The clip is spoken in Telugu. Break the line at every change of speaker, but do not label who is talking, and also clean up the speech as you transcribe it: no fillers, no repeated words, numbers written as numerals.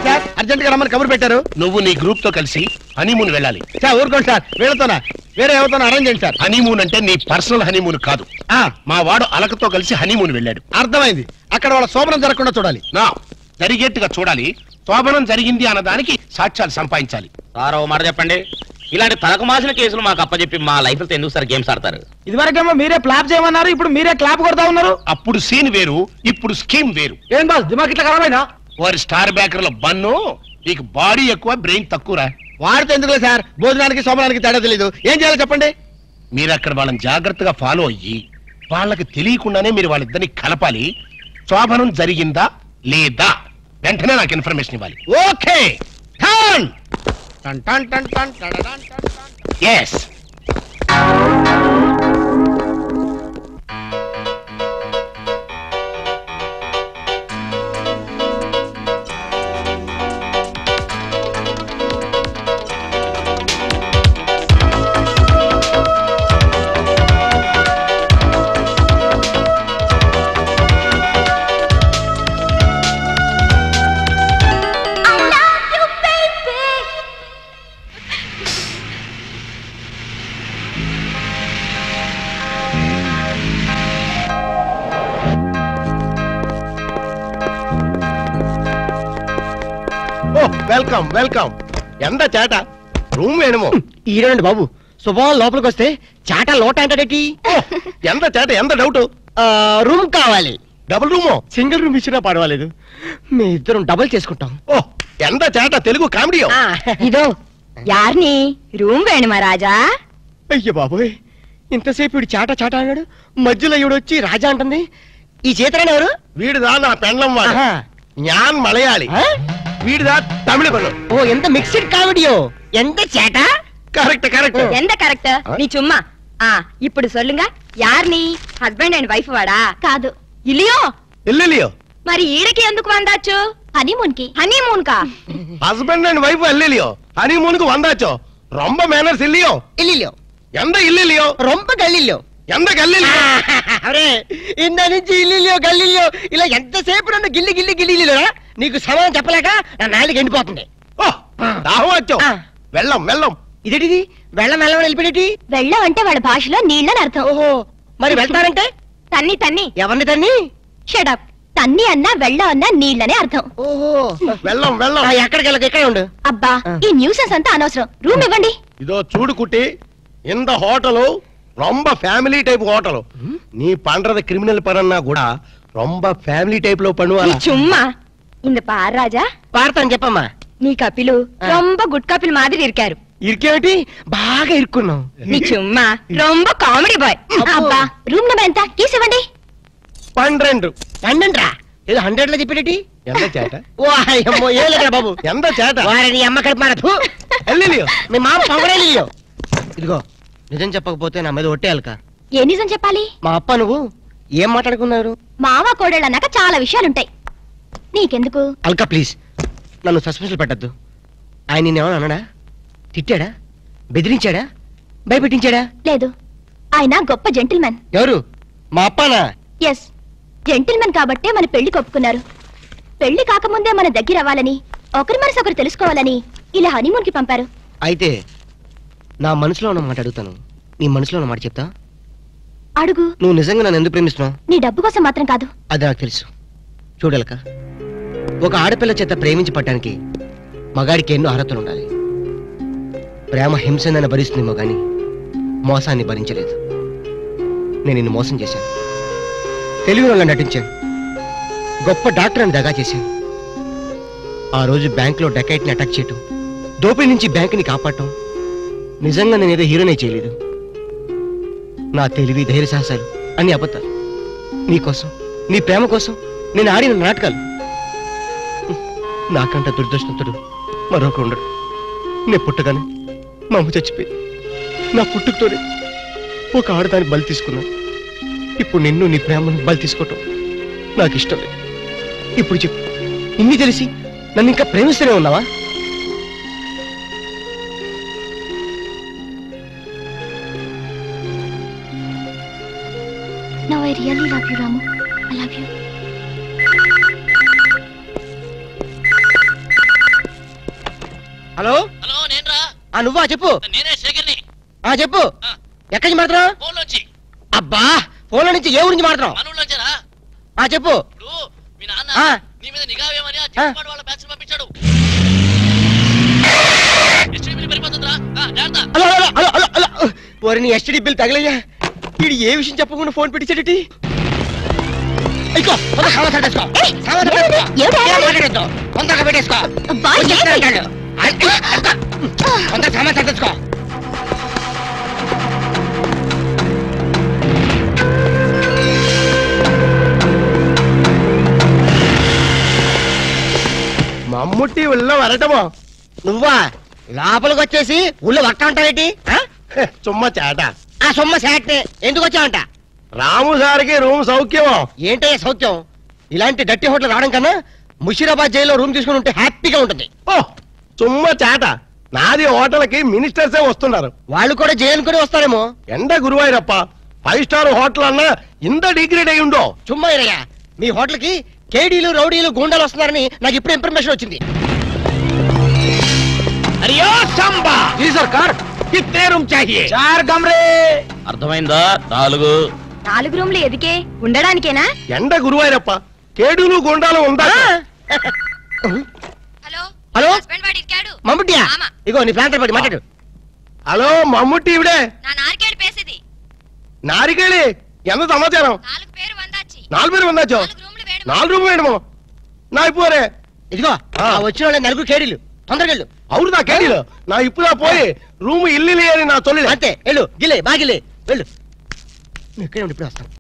సార్ అర్జెంట్ గా రమ్మని కబురు పెట్టారు.
నువ్వు నీ గ్రూప్ తో కలిసి హనీమూన్ వెళ్ళాలి.
సార్ ఊరుకోండి సార్, వీళ్ళతోనా వేరే ఎవరితో అరేంజ్ చేయండి సార్.
హనీమూన్ అంటే నీ పర్సనల్ హనీమూన్ కాదు. మా వాడు అలకతో కలిసి హనీమూన్ వెళ్ళాడు.
అర్థమైంది. అక్కడ వాళ్ళ శోభనం జరగకుండా చూడాలి.
నా జరిగేట్టుగా చూడాలి. శోభనం జరిగింది అన్నదానికి సాక్ష్యాలు సంపాదించాలి.
సార్ ఓ మాట చెప్పండి, ఇలాంటి తలకు మాసిన కేసులు మాకు అప్పచెప్పి మా లైఫ్ తో ఎందుకు సార్ గేమ్స్ ఆడతారు?
ఇదివరకేమో మీరే క్లాప్ చేయమన్నారు, ఇప్పుడు మీరే క్లాప్ కొడతా ఉన్నారు.
అప్పుడు సీన్ వేరు, ఇప్పుడు స్కీమ్ వేరు.
ఏం బాస్ దిమాగ్ ఇట్లా ఖరాబైనా?
వారి స్టార్ బ్యాకర్ల బన్ను, నీకు బాడీ ఎక్కువ బ్రెయిన్ తక్కువరా.
వాడితే ఎందుకులే సార్, భోజనానికి శోభనానికి తేడా తెలీదు. ఏం చేయాలో చెప్పండి.
మీరు అక్కడ వాళ్ళని జాగ్రత్తగా ఫాలో అయ్యి వాళ్ళకి తెలియకుండానే మీరు వాళ్ళిద్దరిని కలపాలి. శోభనం జరిగిందా లేదా వెంటనే నాకు ఇన్ఫర్మేషన్ ఇవ్వాలి.
ఓకే.
ఎస్. Welcome welcome. ఎంత చేట రూమ్ వేణుమో
ఈరండి బాబు. శుభం లోపలికి వస్తే చాట లోట అంటాడేటి.
ఎంత చేట, ఎంత డౌట్.
రూమ్ కావాలి.
డబుల్ రూమో?
సింగిల్ రూమ్ ఇచ్చినా పర్వాలేదు, మీ ఇద్దరం డబుల్ చేసుకుంటాం.
ఓ ఎంత చేట, తెలుగు కామెడీ.
ఇదో యార్ని రూమ్ వేణుమా రాజా.
అయ్య బాబోయ్, ఇంతసేపు వీడు చాట చాట అన్నాడు, మధ్యలో ఈవిడ వచ్చి రాజా అంటుంది. ఈ చేతరాని ఎవరు?
వీడిదా నా పెండ్లం వాడు. జ్ఞాన్ మలయాళి. వీడిదా తమిళ పను.
ఓ ఎంత మిక్స్డ్ కామెడీయో. ఎంత చేట.
Correct correct.
ఎంత కరెక్ట్ నీ చుమ్మా. ఇప్పుడు సొల్లుంగా యార్ని హస్బెండ్ అండ్ వైఫ్ వాడా? కాదు, ఇలియో.
ఎల్లెలియో.
మరి ఈడకి ఎందుకు వందాచ్చు? హనీమూన్ కి. హనీమూన్ కా?
హస్బెండ్ అండ్ వైఫ్ ఎల్లెలియో, హనీమూన్ కు వందాచో. రొంబ మేనర్స్ ఇల్లియో.
ఇల్లియో.
ఎంత ఇల్లియో.
రొంప గల్లియో.
ఎంత గల్లియో.
అరే ఇంద నుంచి ఇల్లియో గల్లియో ఇలా ఎంతసేపు నన్ను గిల్లి గిల్లి గిల్లిరా. నీకు సమయం చెప్పలేక నా నాలుగు ఎండిపోతుంది.
దాహం వచ్చావు. వెళ్ళం వెళ్ళం.
ఇదేటిది వెళ్ళం వెళ్ళం వెళ్ళిపోయేటి?
వెళ్ళం అంటే వాళ్ళ భాషలో నీళ్ళని అర్థం.
ఓహో, మరి వెళ్తారంటే?
తన్ని తన్ని.
ఎవరిని తన్ని?
షడప్. తన్ని అన్నా వెళ్ళం అన్నా నీళ్ళనే అర్థం.
ఓహో,
వెళ్ళం వెళ్ళం.
ఎక్కడికి వెళ్ళక ఎక్కడ ఉండు.
అబ్బా ఈ న్యూసెన్స్ అంతా అనవసరం. రూమ్ ఇవ్వండి.
ఇదో చూడు కుట్టి, இந்த హోటలు ரொம்ப ఫ్యామిలీ టైప్ హోటలు. நீ பண்றது கிரிமினல் பரன்னா கூட ரொம்ப ఫ్యామిలీ టైప్ లో பண்ணுவாங்க.
சும்மா இந்த பார் ராஜா.
పాడతాను చెప్పమ్మా.
నీ కపిలు రొంబ గుడ్ కపిల్ మాదిరి ఇరికారు.
ఇరికేమిటి? బాగా ఇరుక్కున్నాం.
నీ చుమ్మా రొంబ కామెడీ బాయ్. అబ్బా రూమ్ నెంబర్ ఎంత? కీస్ ఇవ్వండి.
12.
12 రా? ఏదో 100 లో చెప్పేటి.
ఎంత చేట.
ఓ అయ్యమ్మో, ఏ లేదా బాబు.
ఎంత చేట.
వారిని అమ్మ కడుపు మారపు.
ఎల్లియో.
మీ మామ పొగడేలియో. ఇదిగో నిజం చెప్పకపోతే నా మీద ఒట్టేయాలక.
ఏ నిజం చెప్పాలి?
మా అప్ప నువ్వు ఏం మాట్లాడుకున్నారు?
మావ కోడళ్ళు అన్నాక చాలా విషయాలుంటాయి. నీకెందుకు?
అల్కా ప్లీజ్, నన్ను సస్పెన్షన్ పెట్టద్దు. ఆయన నేనేమన్నా అన్నాడా? తిట్టాడా? బెదిరించాడా? భయపెట్టించాడా?
లేదు, ఆయన గొప్ప జెంటిల్మెన్.
ఎవరు? మా అప్పనా?
ఎస్, జెంటిల్మెన్ కాబట్టే మన పెళ్లి కొప్పుకున్నారు. పెళ్లి కాకముందే మన దగ్గర అవ్వాలని, ఒకరి మనసు ఒకరు తెలుసుకోవాలని ఇలా హనీమూన్ కి పంపారు.
అయితే నా మనసులో ఉన్న మాట అడుగుతాను, నీ మనసులో ఉన్న మాట చెప్తా?
అడుగు.
నువ్వు నిజంగా నన్ను ఎందుకు ప్రేమిస్తున్నావు?
నీ డబ్బు కోసం మాత్రం కాదు.
అది నాకు తెలుసు. చూడలక, ఒక ఆడపిల్ల చేత ప్రేమించి పట్టడానికి మగాడికి ఎన్నో అర్హతలు ఉండాలి. ప్రేమ హింసనని భరిస్తుందేమో గాని మోసాన్ని భరించలేదు. నేను నిన్ను మోసం చేశాను, తెలివి వల్ల నటించాను, గొప్ప డాక్టర్ అని దగా చేశాను. ఆ రోజు బ్యాంకులో డకైట్ని అటాక్ చేయటం, దోపిడీ నుంచి బ్యాంకుని కాపాడటం, నిజంగా నేనేదో హీరోనే చేయలేదు. నా తెలివి ధైర్య సాహసాలు అన్ని అబద్ధాలు. నీకోసం, నీ ప్రేమ కోసం నేను ఆడిన నాటకాలు. నాకంట దురదృష్టంతుడు మరొక ఉండడు. నేను పుట్టగానే మా అమ్మ చచ్చిపోయి నా పుట్టుకతోనే ఒక ఆడదాన్ని బలి తీసుకున్నాను. ఇప్పుడు నిన్ను, నీ ప్రేమను బలి తీసుకోవటం నాకు ఇష్టం లేదు. ఇప్పుడు చెప్పు, ఇన్ని తెలిసి నన్ను ఇంకా ప్రేమిస్తూనే ఉన్నావా?
Now I really love you, Ramu. I love you.
Hello
hello నేనురా
నువ్వా చెప్పు.
నేనే శేఖర్ని.
చెప్పు. ఎక్కడి నుంచి మాట్లాడుతున్నావు?
ఫోన్లోంచి.
అబ్బా ఫోన్లో నుంచి ఏ ఊరించి మాట్లాడుతున్నావు?
మనూళ్ళొచ్చారా?
చెప్పు.
ఇప్పుడు మీ నాన్న
ఆ.
నీ మీద నిఘా వేయమని ఆ చిన్నపాడు వాళ్ళ బ్యాచ్ పంపించాడు. ఎస్టీడీ పరిపోతుందిరా. జాగ్రత్త.
Hello hello hello hello hello ఓరి నీ ఎస్టీడీ బిల్ తగలయ్యా. వీడు ఏ విషయం చెప్పకుండా ఫోన్ పెట్టించాడటి. ఇదిగో తొందరగా సామాన్ సర్దేసుకో. సామాన్ సర్దేసుకో. ఏం మాట్లాడొద్దు. తొందరగా పెట్టేసుకో. వచ్చేస్తాను అంటాడు. తొందరగా సామాన్ సర్దేసుకో.
మమ్ముట్టి ఉళ్ళ వరటమో
నువ్వా లోపలికి వచ్చేసి ఊళ్ళో వట్ట ఉంటావేటి?
చుమ్మ చేట.
సొమ్మ శాట్నే ఎందుకు వచ్చావంట?
రాము సార్కి రూమ్ సౌఖ్యమో.
ఏంటయ్యా సౌఖ్యం? ఇలాంటి డట్టి హోటల్ రావడం కన్నా ముషీరాబాద్ జైల్లో రూమ్ తీసుకుని ఉంటే హ్యాపీగా ఉంటుంది.
ఓ చుమ్మ చేట. నాది హోటల్కి మినిస్టర్సే వస్తున్నారు.
వాళ్ళు కూడా జైలు కూడా వస్తారేమో.
ఎండ గురువాయూరప్ప 5 స్టార్ హోటల్ అన్నా ఇంత డిగ్రేడ్ అయి ఉండో.
చుమ్మా ఇరయ్యా మీ హోటల్ కి కేడీలు రౌడీలు గూండాలు వస్తున్నారని నాకు ఇప్పుడు ఇన్ఫర్మేషన్ వచ్చింది.
అరియో సంబా
जी सरकार कितने रूम चाहिए?
4 कमरे. అర్థమైందా? 4
రూమ్లు ఎదికే ఉండడానికేనా?
ఎండ గురువాయూరప్ప కేడులు గుండాలు ఉందా?
హలో
హలో
హస్బెండ్ వాడి ఇరికాడు.
మమ్ముట్టియా
ఆమా.
ఇగో నీ ప్లాంటర్ పడి మాట్లాడు.
హలో మమ్ముట్టి ఇవిడే
నా నారికేడు పేసేది.
నారికేళి ఎంత సమాచారం?
4 పేరు వందాచి.
4 పేరు ఉందాచో.
4 రూమ్లు వేడు.
4 రూమ్ వేయడమో నా ఇప్పుడే.
ఇదిగో వచ్చిన వాళ్ళ నలుగురు కేడీలు తొందరగా వెళ్ళు.
అవును నా కేడీలు నా ఇప్పుడా పోయి రూమ్ ఇల్లు అని నా తొలి
అంతే వెళ్ళు గిలే బాగిలే వెళ్ళు. నువ్వు ఇక్కడే ఉండి ఇప్పుడు వస్తాను.